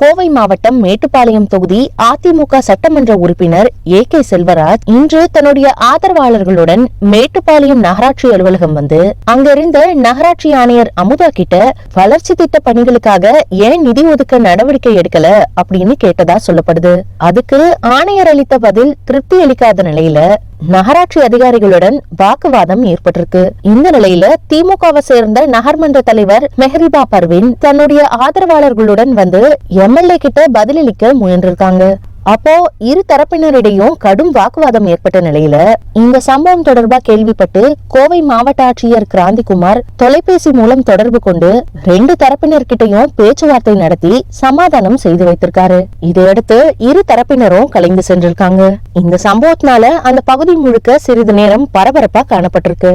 கோவை மாவட்டம் மேட்டுப்பாளையம் தொகுதி அதிமுக சட்டமன்ற உறுப்பினர் ஏ.கே. செல்வராஜ் இன்று தன்னுடைய ஆதரவாளர்களுடன் மேட்டுப்பாளையம் நகராட்சி அலுவலகம் வந்து அங்கிருந்த நகராட்சி ஆணையர் அமுதா கிட்ட வளர்ச்சி திட்ட பணிகளுக்காக ஏன் நிதி ஒதுக்க நடவடிக்கை எடுக்கல அப்படின்னு கேட்டதா சொல்லப்படுது. அதுக்கு ஆணையர் அளித்த பதில் திருப்தி அளிக்காத நிலையில நகராட்சி அதிகாரிகளுடன் வாக்குவாதம் ஏற்பட்டிருக்கு. இந்த நிலையில திமுகவை சேர்ந்த நகர்மன்ற தலைவர் மெஹரிபா பர்வீன் தன்னுடைய ஆதரவாளர்களுடன் வந்து எம்எல்ஏ கிட்ட பதிலளிக்க முயன்றிருக்காங்க. அப்போ இரு தரப்பினரிடையும் கடும் வாக்குவாதம் ஏற்பட்ட நிலையில இந்த சம்பவம் தொடர்பா கேள்விப்பட்டு கோவை மாவட்ட ஆட்சியர் கிராந்திகுமார் தொலைபேசி மூலம் தொடர்பு கொண்டு 2 தரப்பினர்கிட்டையும் பேச்சுவார்த்தை நடத்தி சமாதானம் செய்து வைத்திருக்காரு. இதையடுத்து இரு தரப்பினரும் கலைந்து சென்றிருக்காங்க. இந்த சம்பவத்தினால அந்த பகுதி முழுக்க சிறிது நேரம் பரபரப்பா காணப்பட்டிருக்கு.